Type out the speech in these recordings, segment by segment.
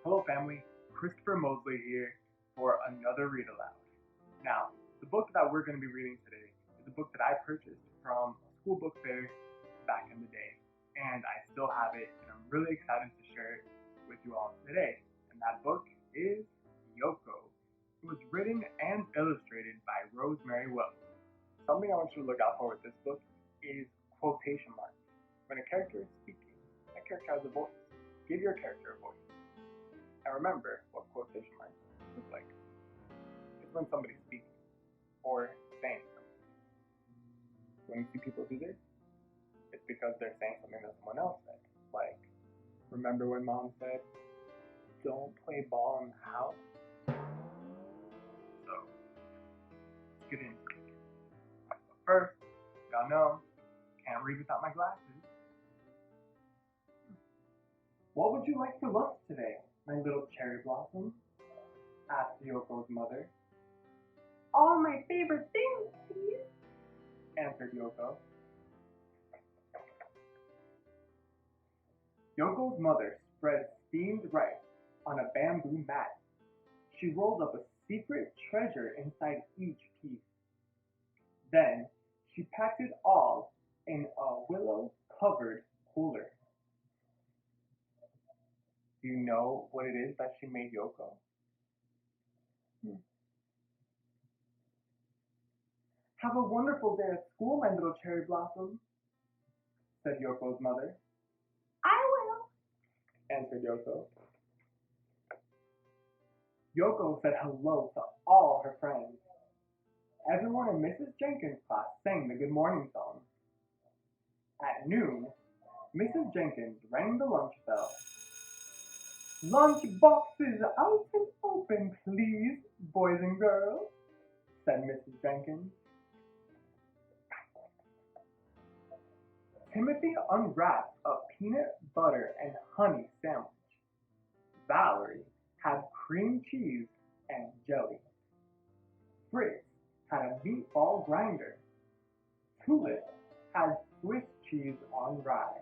Hello family, Christopher Moseley here for another read aloud. Now, the book that we're going to be reading today is a book that I purchased from a school book fair back in the day, and I still have it, and I'm really excited to share it with you all today. And that book is Yoko. It was written and illustrated by Rosemary. Something I want you to look out for with this book is quotation marks. When a character is speaking, that character has a voice. Give your character a voice. And remember what quotation marks look like. It's when somebody's speaking or saying something. When you see people do this, it's because they're saying something that someone else said. Like, remember when mom said, don't play ball in the house? So, let's get into it. But first, y'all know, can't read without my glasses. What would you like for lunch today, my little cherry blossom? Asked Yoko's mother. All my favorite things, please, answered Yoko. Yoko's mother spread steamed rice on a bamboo mat. She rolled up a secret treasure inside each piece. Then she packed it all in a willow-covered cooler. Do you know what it is that she made Yoko? Have a wonderful day at school, my little cherry blossom, said Yoko's mother. I will, answered Yoko. Yoko said hello to all her friends. Everyone in Mrs. Jenkins' class sang the good morning song. At noon, Mrs. Jenkins rang the lunch bell. Lunch boxes out and open, please, boys and girls, said Mrs. Jenkins. Timothy unwrapped a peanut butter and honey sandwich. Valerie had cream cheese and jelly. Fritz had a meatball grinder. Tulip had Swiss cheese on rye.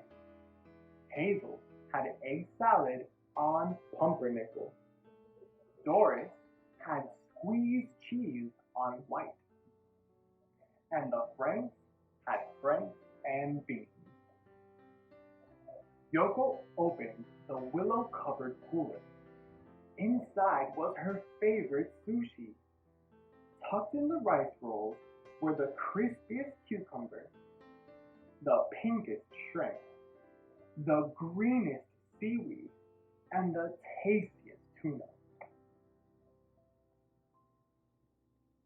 Hazel had egg salad on pumpernickel. Doris had squeezed cheese on white. And the Franks had Franks and beans. Yoko opened the willow-covered cooler. Inside was her favorite sushi. Tucked in the rice rolls were the crispiest cucumber, the pinkest shrimp, the greenest seaweed, and the tastiest tuna.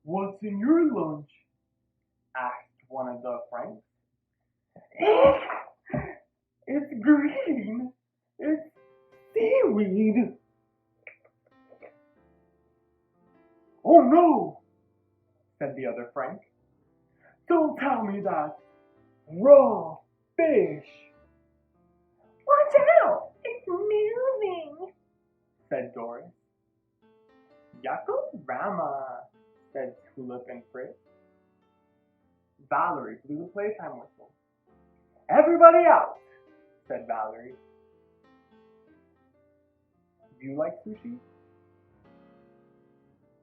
What's in your lunch? Asked one of the Franks. It's green. It's seaweed. Oh no, said the other Frank. Don't tell me that. Raw fish. Watch out, it's moving, said Doris. Yakorama, said Tulip and Fritz. Valerie blew the playtime whistle. Everybody out, said Valerie. Do you like sushi?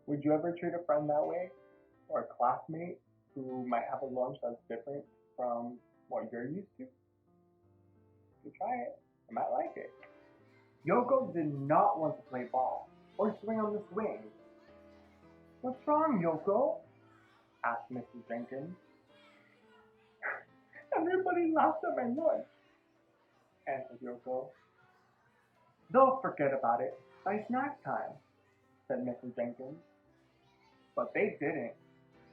Would you ever treat a friend that way? Or a classmate who might have a lunch that's different from what you're used to? You try it. You might like it. Yoko did not want to play ball or swing on the swing. What's wrong, Yoko? Asked Mrs. Jenkins. Everybody laughed at my lunch, answered Yoko. They'll forget about it by snack time, said Mrs. Jenkins. But they didn't.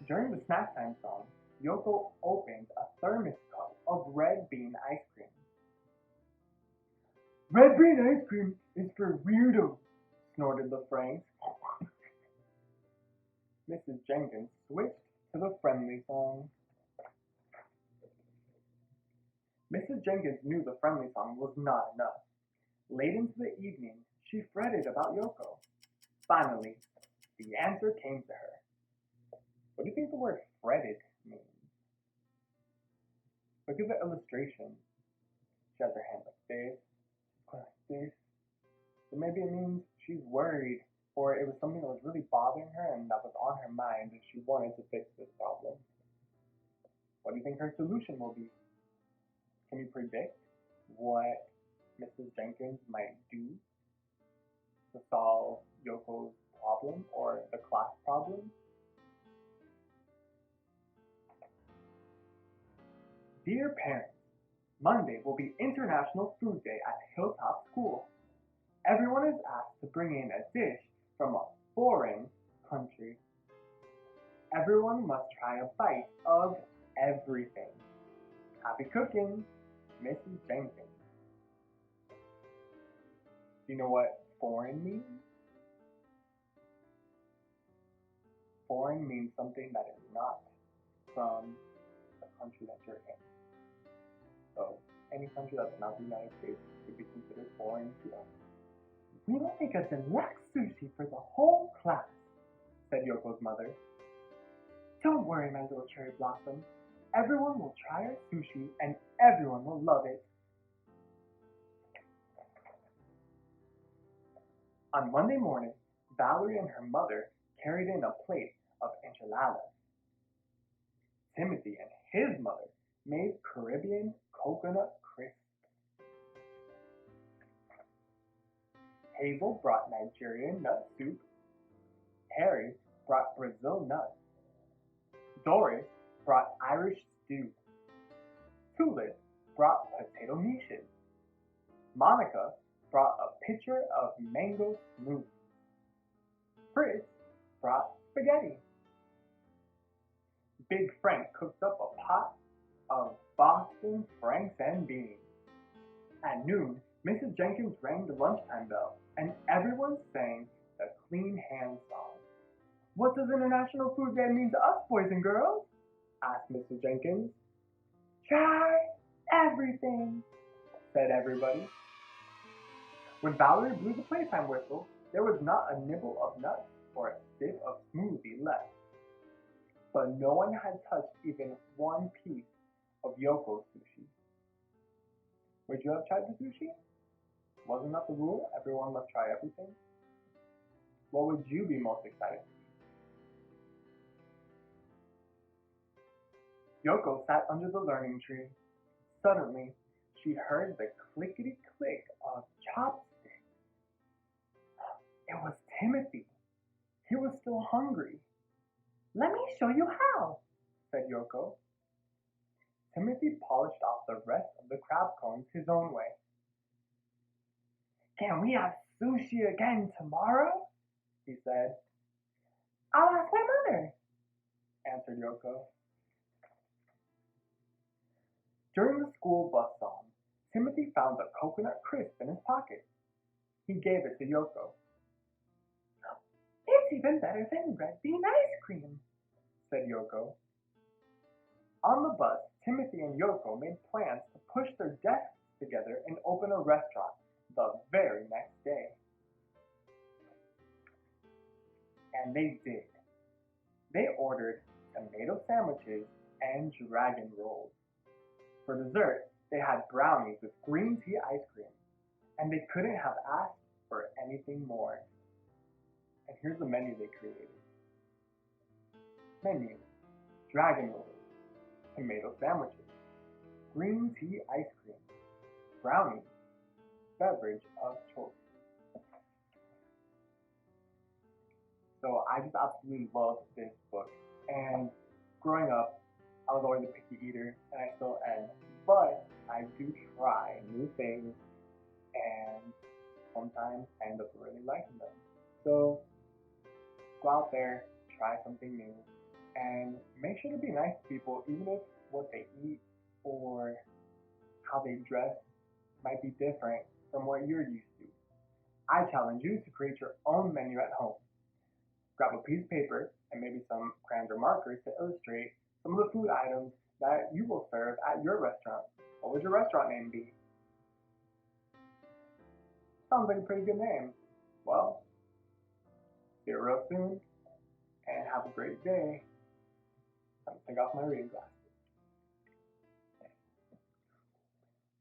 During the snack time song, Yoko opened a thermos cup of red bean ice cream. Red bean ice cream is for weirdos, snorted the Franks. Mrs. Jenkins switched to the friendly song. Mrs. Jenkins knew the friendly song was not enough. Late into the evening, she fretted about Yoko. Finally, the answer came to her. What do you think the word fretted means? Look at the illustration. She has her hand like this, like this. So maybe it means She's worried, or it was something that was really bothering her and that was on her mind, and she wanted to fix this problem. What do you think her solution will be? Can you predict what Mrs. Jenkins might do to solve Yoko's problem or the class problem? Dear parents, Monday will be International Food Day at Hilltop School. Everyone is asked to bring in a dish from a foreign country. Everyone must try a bite of everything. Happy cooking, Mrs. Jenkins. Do you know what foreign means? Foreign means something that is not from the country that you're in. So any country that's not the United States could be considered foreign to us. We will make a deluxe sushi for the whole class, said Yoko's mother. Don't worry, my little cherry blossom. Everyone will try our sushi and everyone will love it. On Monday morning, Valerie and her mother carried in a plate of enchiladas. Timothy and his mother made Caribbean coconut crisp. Hazel brought Nigerian nut soup. Harry brought Brazil nuts. Doris brought Irish stew. Tulip brought potato niches. Monica brought a pitcher of mango smoothie. Fritz brought spaghetti. Big Frank cooked up a pot of Boston Franks and beans. At noon, Mrs. Jenkins rang the lunchtime bell, and everyone sang the Clean Hands song. What does International Food Day mean to us, boys and girls? Asked Mrs. Jenkins. Try everything, said everybody. When Valerie blew the playtime whistle, there was not a nibble of nuts or a sip of smoothie left. But no one had touched even one piece of Yoko's sushi. Would you have tried the sushi? Wasn't that the rule? Everyone must try everything? What would you be most excited to eat? Yoko sat under the learning tree. Suddenly, she heard the clickety-click of chopsticks. It was Timothy. He was still hungry. Let me show you how, said Yoko. Timothy polished off the rest of the crab cones his own way. Can we have sushi again tomorrow? He said. I'll ask my mother, answered Yoko. During the school bus song, Timothy found a coconut crisp in his pocket. He gave it to Yoko. It's even better than red bean ice cream, said Yoko. On the bus, Timothy and Yoko made plans to push their desks together and open a restaurant the very next day. And they did. They ordered tomato sandwiches and dragon rolls. For dessert, they had brownies with green tea ice cream, and they couldn't have asked for anything more. And here's the menu they created. Menu: dragon rolls, tomato sandwiches, green tea ice cream, brownies, beverage of choice. So I just absolutely love this book. And growing up, I was always a picky eater, and I still am. But I do try new things, and sometimes I end up really liking them. So go out there, try something new, and make sure to be nice to people, even if what they eat or how they dress might be different from what you're used to. I challenge you to create your own menu at home. Grab a piece of paper and maybe some crayons or markers to illustrate some of the food items that you will serve at your restaurant. What would your restaurant name be? Sounds like a pretty good name. Well, see you real soon, and have a great day. I'm gonna take off my reading glasses.